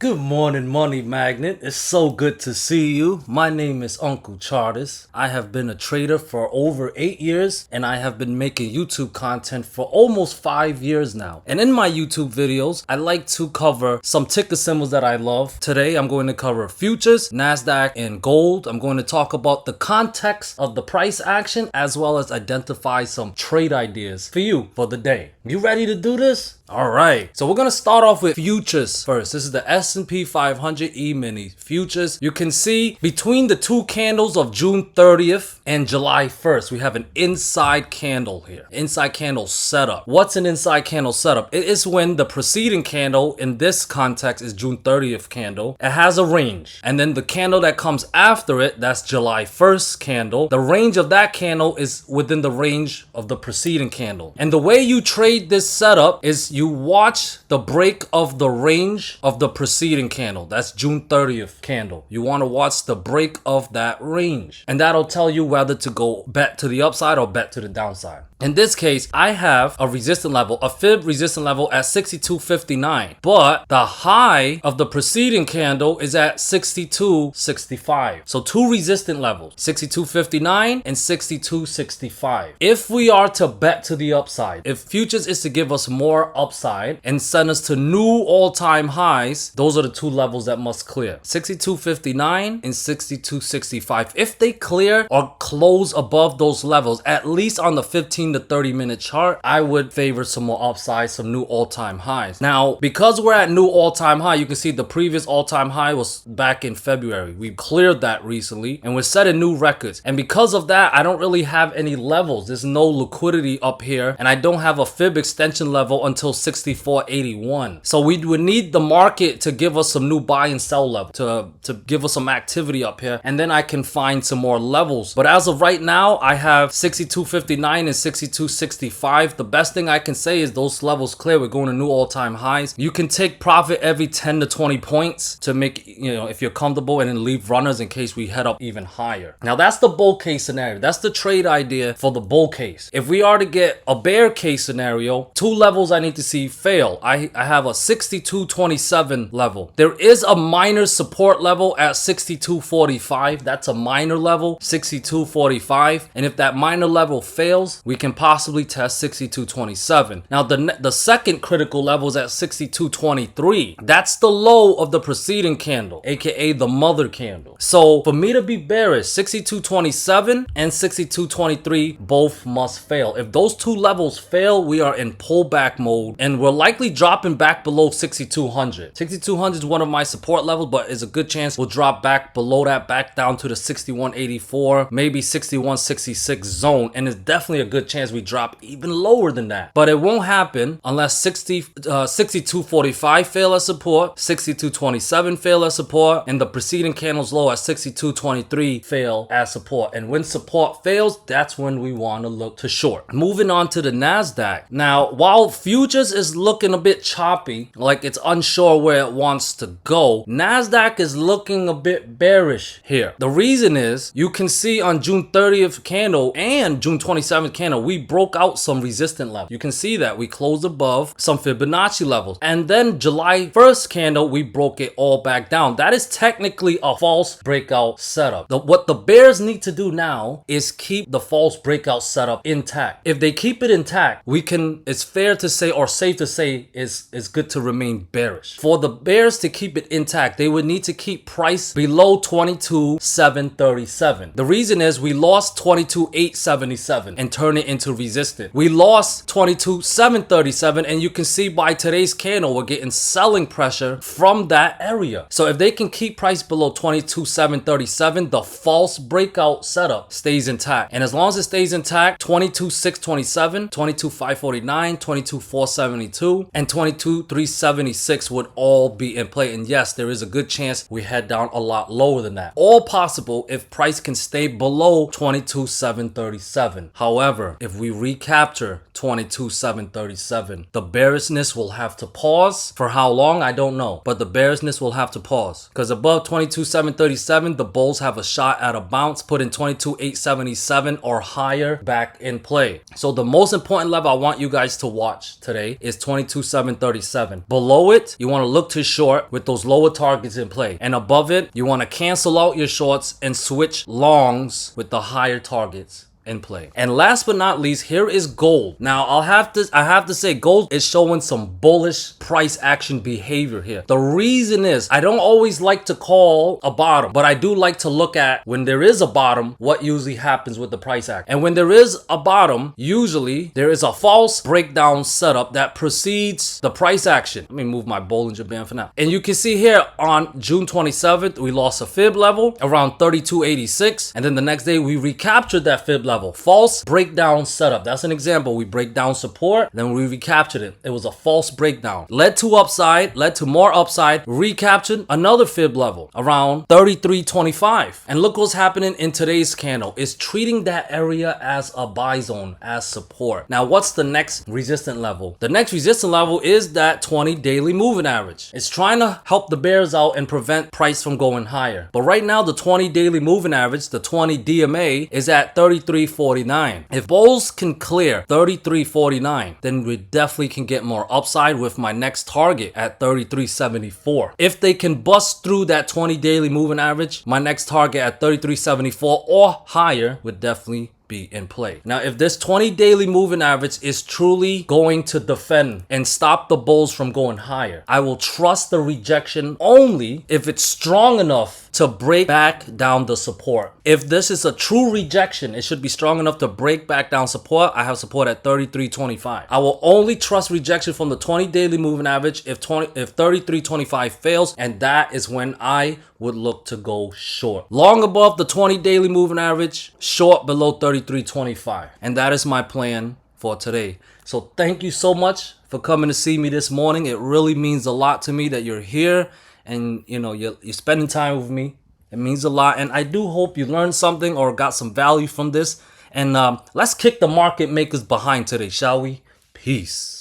Good morning, Money Magnet. It's so good to see you. My name is Uncle Charters. I have been a trader for over 8 years and I have been making YouTube content for almost 5 years now. And in my YouTube videos, I like to cover some ticker symbols that I love. Today, I'm going to cover futures, NASDAQ, and gold. I'm going to talk about the context of the price action as well as identify some trade ideas for you for the day. You ready to do this? All right, so we're gonna start off with futures first. This is the S&P 500 E-mini futures. You can see between the two candles of June 30th and July 1st, we have an inside candle here. Inside candle setup. What's an inside candle setup? It is when the preceding candle, in this context is June 30th candle, it has a range. And then the candle that comes after it, that's July 1st candle, the range of that candle is within the range of the preceding candle. And the way you trade this setup is you watch the break of the range of the preceding candle. That's June 30th candle. You want to watch the break of that range. And that'll tell you whether to go bet to the upside or bet to the downside. In this case, I have a resistance level, a fib resistance level at 62.59. But the high of the preceding candle is at 62.65. So two resistance levels, 62.59 and 62.65. If we are to bet to the upside, if futures is to give us more upside and send us to new all-time highs, those are the two levels that must clear. 62.59 and 62.65. If they clear or close above those levels, at least on the 15 to 30 minute chart, I would favor some more upside, some new all-time highs. Now, because we're at new all-time high, you can see the previous all-time high was back in February. We cleared that recently and we're setting new records. And because of that, I don't really have any levels. There's no liquidity up here and I don't have a fib extension level until 64.81. So we would need the market to give us some new buy and sell level, to give us some activity up here, and then I can find some more levels. But as of right now, I have 62.59 and 62.65. The best thing I can say is those levels clear. We're going to new all-time highs. You can take profit every 10 to 20 points to make, if you're comfortable, and then leave runners in case we head up even higher. Now that's the bull case scenario. That's the trade idea for the bull case. If we are to get a bear case scenario, two levels I need to see fail. I have a 62.27 level. There is a minor support level at 62.45. That's a minor level, 62.45. And if that minor level fails, we can possibly test 62.27. Now the second critical level is at 62.23. That's the low of the preceding candle, aka the mother candle. So for me to be bearish, 62.27 and 62.23 both must fail. If those two levels fail, we are in pullback mode and we're likely dropping back below 6200. 6200 is one of my support levels, but it's a good chance we'll drop back below that, back down to the 6184, maybe 6166 zone, and it's definitely a good chance we drop even lower than that. But it won't happen unless 62.45 fail as support, 62.27 fail as support, and the preceding candle's low at 62.23 fail as support. And when support fails, that's when we want to look to short. Moving on to the NASDAQ. Now, while futures is looking a bit choppy, like it's unsure where it wants to go, NASDAQ is looking a bit bearish here. The reason is you can see on June 30th candle and June 27th candle, we broke out some resistance levels. You can see that we closed above some Fibonacci levels. And then July 1st candle, we broke it all back down. That is technically a false breakout setup. What the bears need to do now is keep the false breakout setup intact. If they keep it intact, it's fair to say, or safe to say, it's good to remain bearish. For the bears to keep it intact, they would need to keep price below 22,737. The reason is we lost 22,877 and turn it into resistance. We lost 22,737, and you can see by today's candle, we're getting selling pressure from that area. So if they can keep price below 22,737, the false breakout setup stays intact. And as long as it stays intact, 22,627, 22,549, 22,472, and 22,376 would all be in play. And yes, there is a good chance we head down a lot lower than that. All possible if price can stay below 22,737. However, if we recapture 22,737, the bearishness will have to pause. For how long, I don't know, but the bearishness will have to pause, because above 22,737, the bulls have a shot at a bounce, putting 22,877 or higher back in play. So the most important level I want you guys to watch today is 22,737. Below it, you want to look to short with those lower targets in play, and above it, you want to cancel out your shorts and switch longs with the higher targets in play. And last but not least, here is gold. Now I have to say gold is showing some bullish price action behavior here. The reason is I don't always like to call a bottom, but I do like to look at when there is a bottom, what usually happens with the price action. And when there is a bottom, usually there is a false breakdown setup that precedes the price action. Let me move my Bollinger Band for now. And you can see here on June 27th, we lost a fib level around 32.86, and then the next day we recaptured that fib level. False breakdown setup. That's an example. We break down support, then we recaptured it. It was a false breakdown. Led to upside, led to more upside, recaptured another fib level around 33.25. And look what's happening in today's candle. It's treating that area as a buy zone, as support. Now, what's the next resistant level? The next resistant level is that 20 daily moving average. It's trying to help the bears out and prevent price from going higher. But right now, the 20 daily moving average, the 20 DMA, is at 33.49. If bulls can clear 33.49, then we definitely can get more upside with my next target at 33.74. If they can bust through that 20 daily moving average, my next target at 33.74 or higher would definitely be in play. Now, if this 20 daily moving average is truly going to defend and stop the bulls from going higher, I will trust the rejection only if it's strong enough to break back down the support. If this is a true rejection, it should be strong enough to break back down support. I have support at 33.25. I will only trust rejection from the 20 daily moving average if 33.25 fails, and that is when I would look to go short. Long above the 20 daily moving average, short below 33.25. And that is my plan for today. So thank you so much for coming to see me this morning. It really means a lot to me that you're here and you're spending time with me. It means a lot, and I do hope you learned something or got some value from this. And let's kick the market makers behind today, shall we? Peace.